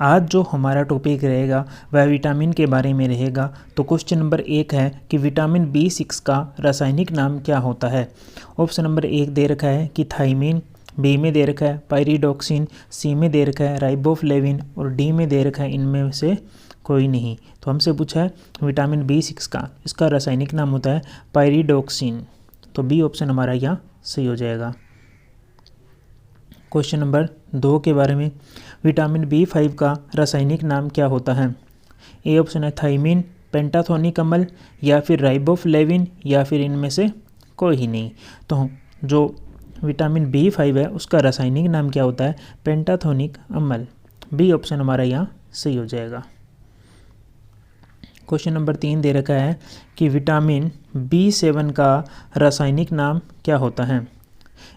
आज जो हमारा टॉपिक रहेगा वह विटामिन के बारे में रहेगा। तो क्वेश्चन नंबर 1 है कि विटामिन B6 का रासायनिक नाम क्या होता है। ऑप्शन नंबर 1 दे रखा है कि थाइमिन, बी में दे रखा है पायरिडॉक्सिन, सी में दे रखा है राइबोफ्लेविन और डी में दे रखा है इनमें से कोई नहीं। तो हमसे पूछा है विटामिन B6 का, इसका रासायनिक नाम होता है पायरिडॉक्सिन। तो बी ऑप्शन हमारा यहाँ सही हो जाएगा। क्वेश्चन नंबर 2 के बारे में, विटामिन B5 का रासायनिक नाम क्या होता है। ए ऑप्शन है थाइमिन, पेंटाथोनिक अम्ल या फिर राइबोफ्लेविन या फिर इनमें से कोई ही नहीं। तो जो विटामिन B5 है उसका रासायनिक नाम क्या होता है, पेंटाथोनिक अम्ल। बी ऑप्शन हमारा यहाँ सही हो जाएगा। क्वेश्चन नंबर 3 दे रखा है कि विटामिन B7 का रासायनिक नाम क्या होता है।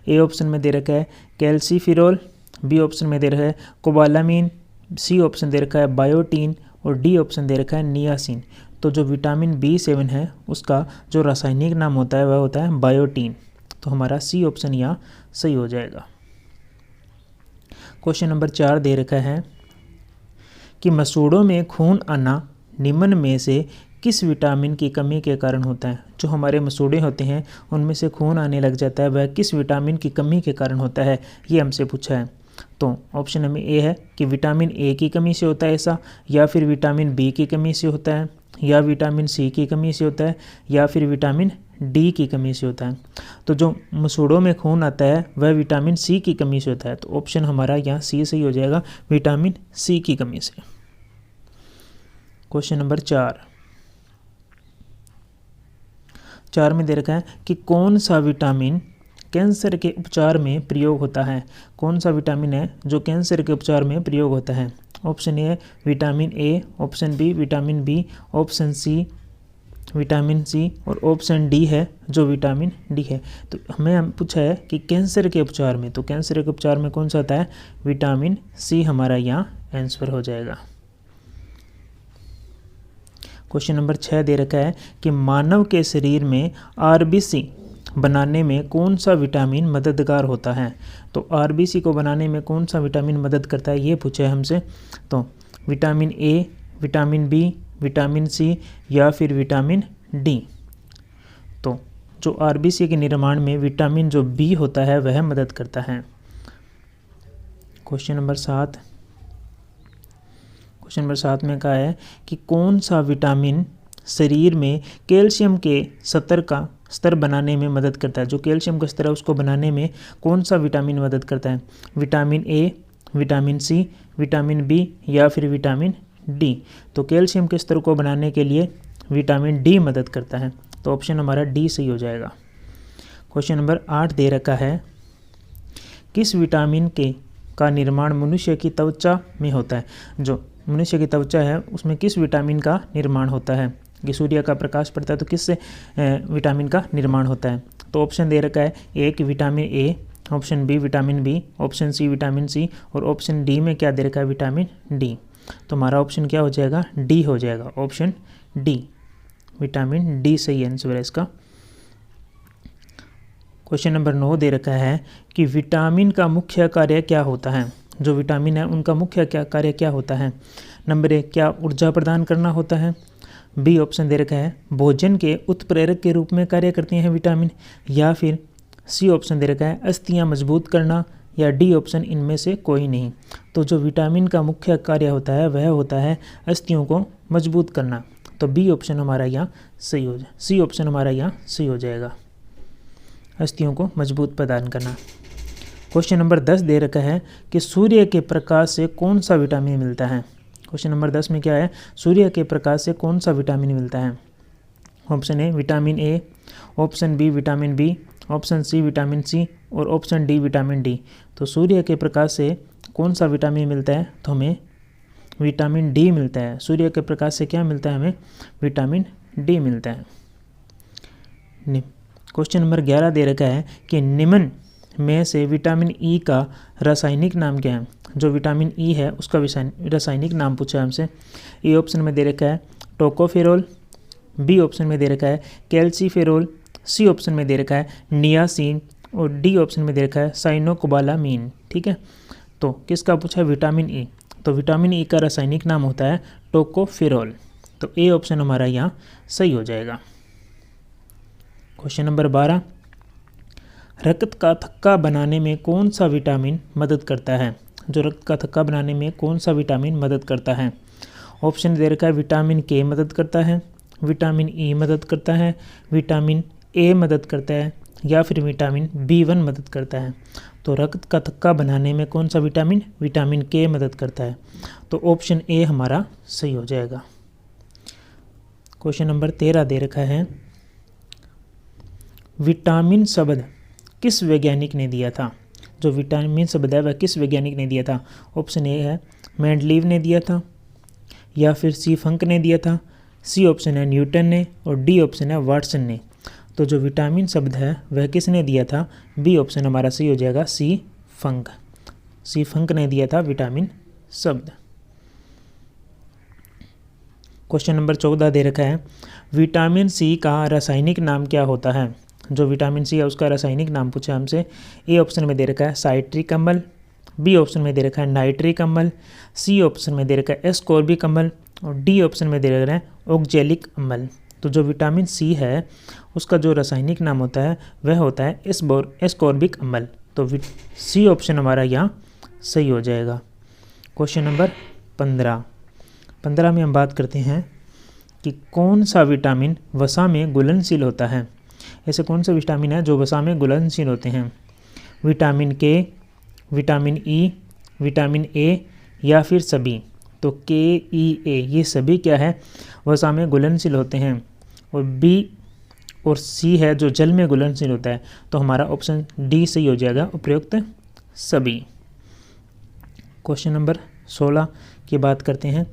ए ऑप्शन में दे रखा है कैल्सीफिरोल, बी ऑप्शन में दे रखा है कोबालामीन, सी ऑप्शन दे रखा है बायोटीन और डी ऑप्शन दे रखा है नियासिन। तो जो विटामिन B7 है उसका जो रासायनिक नाम होता है वह होता है बायोटीन। तो हमारा सी ऑप्शन यहाँ सही हो जाएगा। क्वेश्चन नंबर 4 दे रखा है कि मसूड़ों में खून आना निम्न में से किस विटामिन की कमी के कारण होता है। जो हमारे मसूड़े होते हैं उनमें से खून आने लग जाता है, वह किस विटामिन की कमी के कारण होता है, ये हमसे पूछा है। तो ऑप्शन में ए है कि विटामिन ए की कमी से होता है ऐसा, या फिर विटामिन बी की कमी से होता है, या विटामिन सी की कमी से होता है, या फिर विटामिन डी की कमी से होता है। तो जो मसूड़ों में खून आता है वह विटामिन सी की कमी से होता है। तो ऑप्शन हमारा यहाँ सी सही हो जाएगा, विटामिन सी की कमी से। क्वेश्चन नंबर 4 में दे रखा है कि कौन सा विटामिन कैंसर के उपचार में प्रयोग होता है। कौन सा विटामिन है जो कैंसर के उपचार में प्रयोग होता है। Option A vitamin A, option B vitamin B, option C vitamin C और ऑप्शन डी है जो विटामिन डी है। तो हमें पूछा है कि कैंसर के उपचार में, तो कैंसर के उपचार में कौन सा आता है, विटामिन सी हमारा यहाँ आंसर हो जाएगा। क्वेश्चन नंबर 6 दे रखा है कि मानव के शरीर में आरबीसी बनाने में कौन सा विटामिन मददगार होता है। तो आरबीसी को बनाने में कौन सा विटामिन मदद करता है ये पूछा है हमसे। तो vitamin A, vitamin B, vitamin C या फिर विटामिन डी। तो जो आरबीसी के निर्माण में विटामिन जो बी होता है वह मदद करता है। क्वेश्चन नंबर 7 में कहा है कि कौन सा विटामिन शरीर में कैल्शियम के स्तर बनाने में मदद करता है। जो कैल्शियम का स्तर है उसको बनाने में कौन सा विटामिन मदद करता है, vitamin A, vitamin C, vitamin B या फिर विटामिन डी। तो कैल्शियम के स्तर को बनाने के लिए विटामिन डी मदद करता है। तो ऑप्शन हमारा डी सही हो जाएगा। क्वेश्चन नंबर 8 दे रखा है किस विटामिन का निर्माण मनुष्य की त्वचा में होता है। जो मनुष्य की त्वचा है उसमें किस विटामिन का निर्माण होता है, कि सूर्य का प्रकाश पड़ता है तो किस विटामिन का निर्माण होता है। तो ऑप्शन दे रखा है ए कि vitamin A, option B vitamin B, option C vitamin C और ऑप्शन डी में क्या दे रखा है, विटामिन डी। तो हमारा ऑप्शन क्या हो जाएगा, डी हो जाएगा, ऑप्शन डी, विटामिन डी सही आंसर है इसका। क्वेश्चन नंबर 9 दे रखा है कि विटामिन का मुख्य कार्य क्या होता है। जो विटामिन है उनका मुख्य कार्य क्या होता है। नंबर 1 क्या ऊर्जा प्रदान करना होता है, बी ऑप्शन दे रखा है भोजन के उत्प्रेरक के रूप में कार्य करते हैं विटामिन, या फिर सी ऑप्शन दे रखा है अस्थियां मजबूत करना, या डी ऑप्शन इनमें से कोई नहीं। तो जो विटामिन का मुख्य कार्य होता है वह होता है अस्थियों को मजबूत करना। तो बी ऑप्शन हमारा यहाँ सही हो जाए, सी ऑप्शन हमारा यहाँ सही हो जाएगा, अस्थियों को मजबूत प्रदान करना। क्वेश्चन नंबर 10 दे रखा है कि सूर्य के प्रकाश से कौन सा विटामिन मिलता है। क्वेश्चन नंबर 10 में क्या है, सूर्य के प्रकाश से कौन सा विटामिन मिलता है। Option A vitamin A, option B vitamin B, option C vitamin C और ऑप्शन डी विटामिन डी। तो सूर्य के प्रकाश से कौन सा विटामिन मिलता है, तो हमें विटामिन डी मिलता है। सूर्य के प्रकाश से क्या मिलता है, हमें विटामिन डी मिलता है। क्वेश्चन नंबर 11 दे रखा है कि निम्न में से विटामिन ई का रासायनिक नाम क्या है। जो विटामिन ई है उसका रासायनिक नाम पूछा है हमसे। ए ऑप्शन में दे रखा है टोकोफेरोल, बी ऑप्शन में दे रखा है कैल्सीफेरोल, सी ऑप्शन में दे रखा है नियासिन और डी ऑप्शन में दे रखा है साइनोकोबालामीन। ठीक है, तो किसका पूछा है, विटामिन ई। तो विटामिन ई का रासायनिक नाम होता है टोकोफेरोल। तो ए ऑप्शन हमारा यहाँ सही हो जाएगा। क्वेश्चन नंबर 12, रक्त का थक्का बनाने में कौन सा विटामिन मदद करता है? जो रक्त का थक्का बनाने में कौन सा विटामिन मदद करता है? ऑप्शन दे रखा है विटामिन के मदद करता है, विटामिन ई मदद करता है, विटामिन ए मदद करता है, या फिर विटामिन B1 मदद करता है। तो रक्त का थक्का बनाने में कौन सा विटामिन? विटामिन के मदद करता है। तो ऑप्शन ए हमारा सही हो जाएगा। क्वेश्चन नंबर 13 दे रखा है, विटामिन शब्द किस वैज्ञानिक ने दिया था? जो विटामिन शब्द है वह किस वैज्ञानिक ने दिया था? ऑप्शन ए है मेंडलीव ने दिया था, या फिर सी फंक ने दिया था, सी ऑप्शन है न्यूटन ने, और डी ऑप्शन है वाटसन ने। तो जो विटामिन शब्द है वह किसने दिया था? बी ऑप्शन हमारा सही हो जाएगा, सी फंक। सी फंक ने दिया था विटामिन शब्द। क्वेश्चन नंबर 14 दे रखा है, विटामिन सी का रासायनिक नाम क्या होता है? जो विटामिन सी है उसका रासायनिक नाम पूछा हमसे। ए ऑप्शन में दे रखा है साइट्रिक अम्ल, बी ऑप्शन में दे रखा है नाइट्रिक अम्ल, सी ऑप्शन में दे रखा है एस्कॉर्बिक अम्ल, और डी ऑप्शन में दे रखा है ऑक्जेलिक अम्ल। तो जो विटामिन सी है उसका जो रासायनिक नाम होता है वह होता है एस्कॉर्बिक अम्ल। तो सी ऑप्शन हमारा यहाँ सही हो जाएगा। क्वेश्चन नंबर 15 में हम बात करते हैं कि कौन सा विटामिन वसा में घुलनशील होता है? ऐसे कौन सा विटामिन है जो वसा में घुलनशील होते हैं? विटामिन के, विटामिन ई, विटामिन ए, या फिर सभी? तो के, ई, ए ये सभी क्या है? वसा में घुलनशील होते हैं। और बी और सी है जो जल में घुलनशील होता है। तो हमारा ऑप्शन डी सही हो जाएगा, उपयुक्त सभी। क्वेश्चन नंबर 16 की बात करते हैं,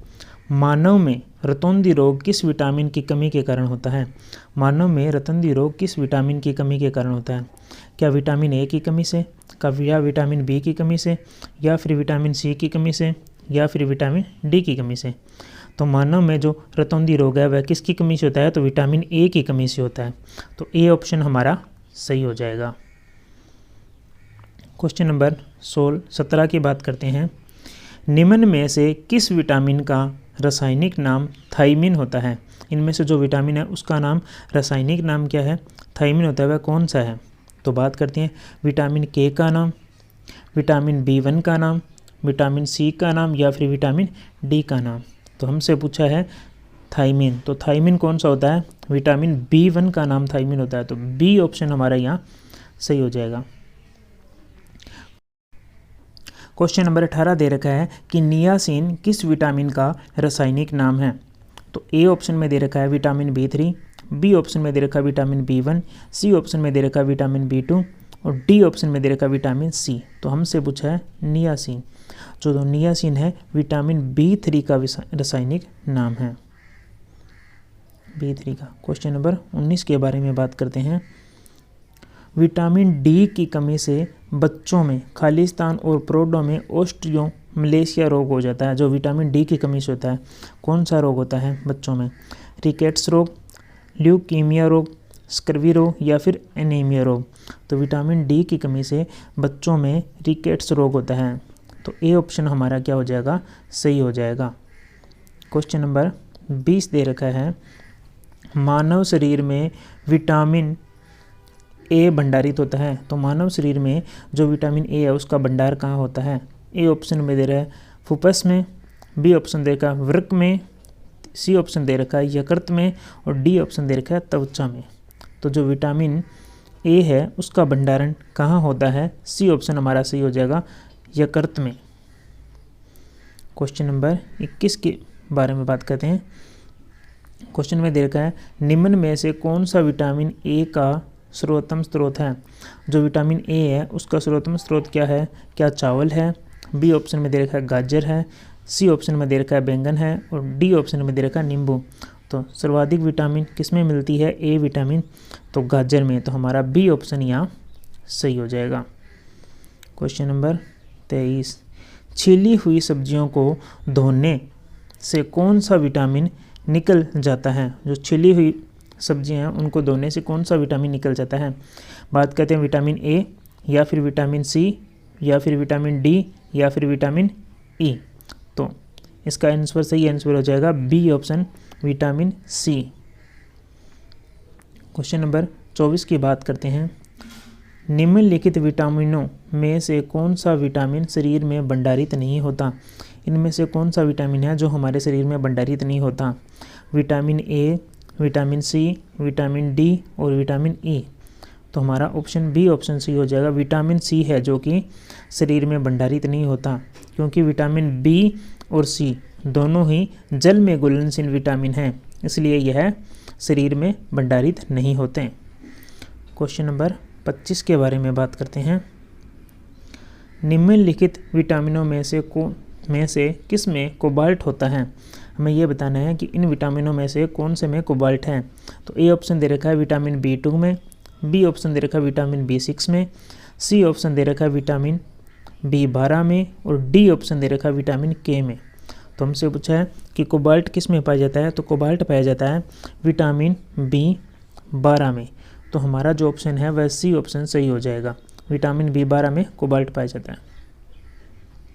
मानव में रतौंधी रोग किस विटामिन की कमी के कारण होता है? मानव में रतौंधी रोग किस विटामिन की कमी के कारण होता है? क्या विटामिन ए की कमी से, या विटामिन बी की कमी से, या फिर विटामिन सी की कमी से, या फिर विटामिन डी की कमी से? तो मानव में जो रतौंधी रोग है वह किसकी कमी से होता है? तो विटामिन ए की कमी से होता है। तो ए ऑप्शन हमारा सही हो जाएगा। क्वेश्चन नंबर 17 की बात करते हैं, निम्न में से किस विटामिन का रासायनिक नाम थायमिन होता है? इनमें से जो विटामिन है उसका नाम, रासायनिक नाम क्या है? थायमिन होता है। वह कौन सा है? तो बात करते हैं विटामिन के का नाम, विटामिन B1 का नाम, विटामिन सी का नाम, या फिर विटामिन डी का नाम। तो हमसे पूछा है थायमिन, तो थायमिन कौन सा होता है? विटामिन B1 का नाम थायमिन होता है। तो बी ऑप्शन हमारा यहाँ सही हो जाएगा। क्वेश्चन नंबर 18 दे रखा है कि नियासिन किस विटामिन का रासायनिक नाम है? तो ए ऑप्शन में दे रखा है विटामिन B3, बी ऑप्शन में दे रखा है विटामिन B1, सी ऑप्शन में दे रखा है विटामिन B2, और डी ऑप्शन में दे रखा है विटामिन सी। तो हमसे पूछा है नियासिन। जो नियासिन है विटामिन B3 का रासायनिक नाम है, B3 का। क्वेश्चन नंबर 19 के बारे में बात करते हैं, विटामिन डी की कमी से बच्चों में खालिस्तान और प्रोडो में ऑस्टियोमलेशिया रोग हो जाता है। जो विटामिन डी की कमी से होता है, कौन सा रोग होता है बच्चों में? रिकेट्स रोग, ल्यूकीमिया रोग, स्कर्वी रोग, या फिर एनीमिया रोग? तो विटामिन डी की कमी से बच्चों में रिकेट्स रोग होता है। तो ए ऑप्शन हमारा क्या हो जाएगा? सही हो जाएगा। क्वेश्चन नंबर 20 दे रखा है, मानव शरीर में विटामिन ए भंडारित होता है। तो मानव शरीर में जो विटामिन ए है उसका भंडार कहाँ होता है? ए ऑप्शन में दे रहा है फुफ्फुस में, बी ऑप्शन दे रखा है वृक्क में, सी ऑप्शन दे रखा है यकृत में, और डी ऑप्शन दे रखा है त्वचा में। तो जो विटामिन ए है उसका भंडारण कहाँ होता है? सी ऑप्शन हमारा सही हो जाएगा, यकृत में। क्वेश्चन नंबर 21 के बारे में बात करते हैं। क्वेश्चन में दे रखा है, निम्न में से कौन सा विटामिन ए का सर्वोत्तम स्रोत है? जो विटामिन ए है उसका सर्वोत्तम स्रोत क्या है? क्या चावल है, बी ऑप्शन में दे रखा है गाजर है, सी ऑप्शन में दे रखा है बैंगन है, और डी ऑप्शन में दे रखा है नींबू। तो सर्वाधिक विटामिन किस में मिलती है? ए विटामिन, तो गाजर में। तो हमारा बी ऑप्शन यहाँ सही हो जाएगा। क्वेश्चन नंबर 23, छीली हुई सब्जियों को धोने से कौन सा विटामिन निकल जाता है? जो छिली हुई सब्जियां हैं उनको धोने से कौन सा विटामिन निकल जाता है? बात करते हैं विटामिन ए, या फिर विटामिन सी, या फिर विटामिन डी, या फिर विटामिन ई। तो इसका आंसर सही आंसर हो जाएगा B option vitamin C. Question number 24 की बात करते हैं। निम्नलिखित विटामिनों में से कौन सा विटामिन शरीर में भंडारित नहीं होता? इनमें से कौन सा विटामिन है जो हमारे शरीर में भंडारित नहीं होता? Vitamin A, vitamin C, vitamin D और विटामिन ई। तो हमारा ऑप्शन बी ऑप्शन सी हो जाएगा। विटामिन सी है जो कि शरीर में भंडारित नहीं होता, क्योंकि विटामिन बी और सी दोनों ही जल में घुलनशील विटामिन हैं, इसलिए यह शरीर में भंडारित नहीं होते। क्वेश्चन नंबर 25 के बारे में बात करते हैं। निम्नलिखित विटामिनों में से किस में कोबाल्ट होता है? हमें यह बताना है कि इन विटामिनों में से कौन से में कोबाल्ट है। तो ए ऑप्शन दे रखा है विटामिन B2 में, बी ऑप्शन दे रखा है विटामिन B6 में, सी ऑप्शन दे रखा है विटामिन B12 में और डी ऑप्शन दे रखा है विटामिन K में। तो हमसे पूछा है कि कोबाल्ट किस में पाया जाता है, तो कोबाल्ट पाया जाता है विटामिन B12 में। तो हमारा जो ऑप्शन है वह सी ऑप्शन सही हो जाएगा। विटामिन B12 में कोबाल्ट पाया जाता है।